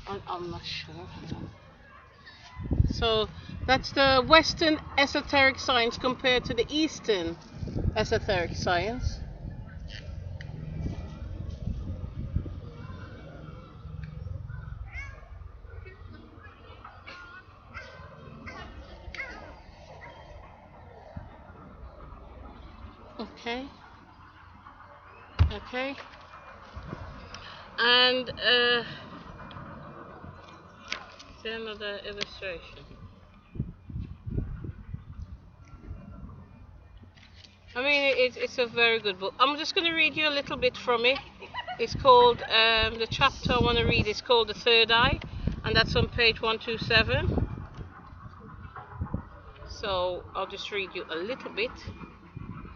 I'm not sure. So that's the Western esoteric science compared to the Eastern esoteric science. Okay. Okay. And is there another illustration? I mean, it's a very good book. I'm just going to read you a little bit from it. It's called, the chapter I want to read is called The Third Eye, and that's on page 127. So I'll just read you a little bit.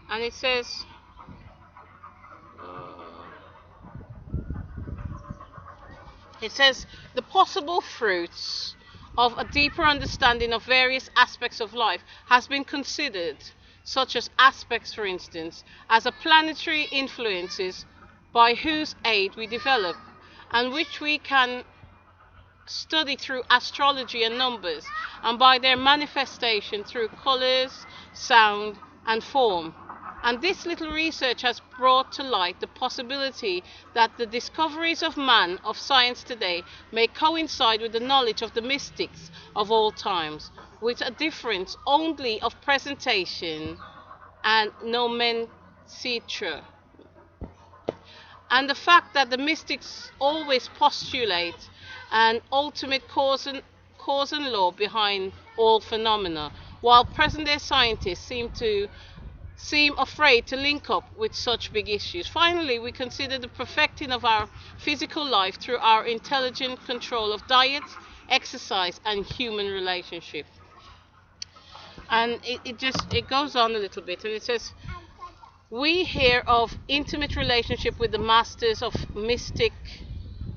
And it says, the possible fruits of a deeper understanding of various aspects of life has been considered, such as aspects, for instance, as a planetary influences by whose aid we develop, and which we can study through astrology and numbers, and by their manifestation through colors, sound, and form. And this little research has brought to light the possibility that the discoveries of man, of science today, may coincide with the knowledge of the mystics of all times, with a difference only of presentation and nomenclature. And the fact that the mystics always postulate an ultimate cause and law behind all phenomena, while present-day scientists seem afraid to link up with such big issues. Finally, we consider the perfecting of our physical life through our intelligent control of diet, exercise, and human relationship. And it goes on a little bit, and it says, we hear of intimate relationship with the masters of mystic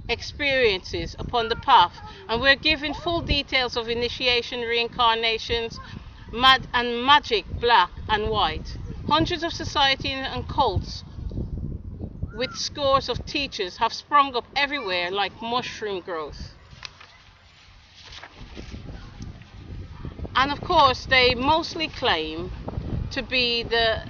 experiences upon the path, and we're given full details of initiation, reincarnations, magic, black and white. Hundreds of societies and cults with scores of teachers have sprung up everywhere like mushroom growth. And of course, they mostly claim to be the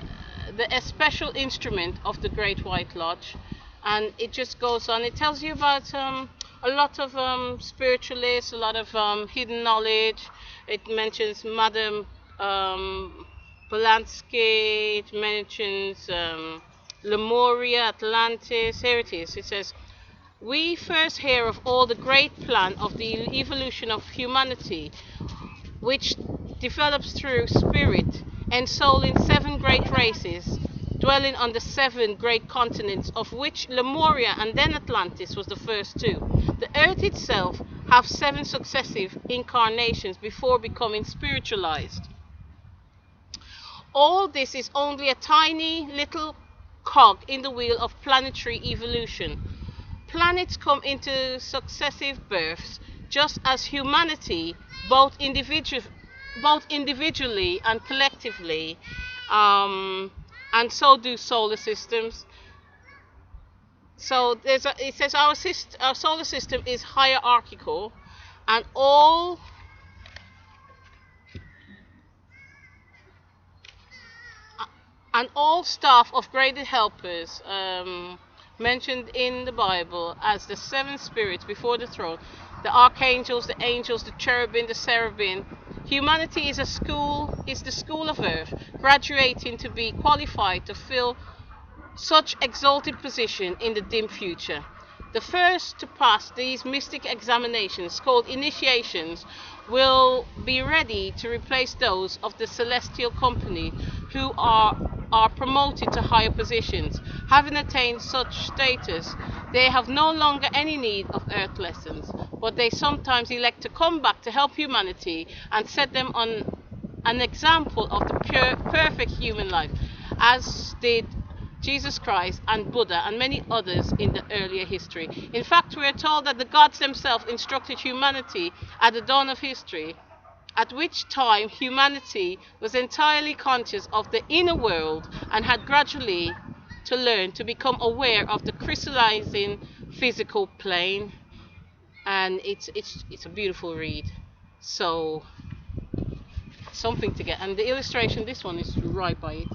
special instrument of the Great White Lodge. And it just goes on. It tells you about a lot of spiritualists, a lot of hidden knowledge. It mentions Madame Polanski, it mentions Lemuria, Atlantis. Here it is. It says, we first hear of all the great plan of the evolution of humanity, which develops through spirit and soul in 7 great races, dwelling on the 7 great continents, of which Lemuria and then Atlantis was the first 2. The earth itself have 7 successive incarnations before becoming spiritualized. All this is only a tiny little cog in the wheel of planetary evolution. Planets come into successive births, just as humanity, both individually and collectively, and so do solar systems. So it says our solar system is hierarchical, and all staff of graded helpers mentioned in the Bible as the 7 spirits before the throne, the archangels, the angels, the cherubim, the seraphim. Humanity is the school of earth, graduating to be qualified to fill such exalted position in the dim future. The first to pass these mystic examinations, called initiations, will be ready to replace those of the celestial company who are promoted to higher positions. Having attained such status, they have no longer any need of earth lessons, but they sometimes elect to come back to help humanity and set them on an example of the pure, perfect human life, as did Jesus Christ and Buddha and many others in the earlier history. In fact, we are told that the gods themselves instructed humanity at the dawn of history, at which time humanity was entirely conscious of the inner world and had gradually to learn to become aware of the crystallizing physical plane. and it's a beautiful read. So something to get, and the illustration, this one is right by it.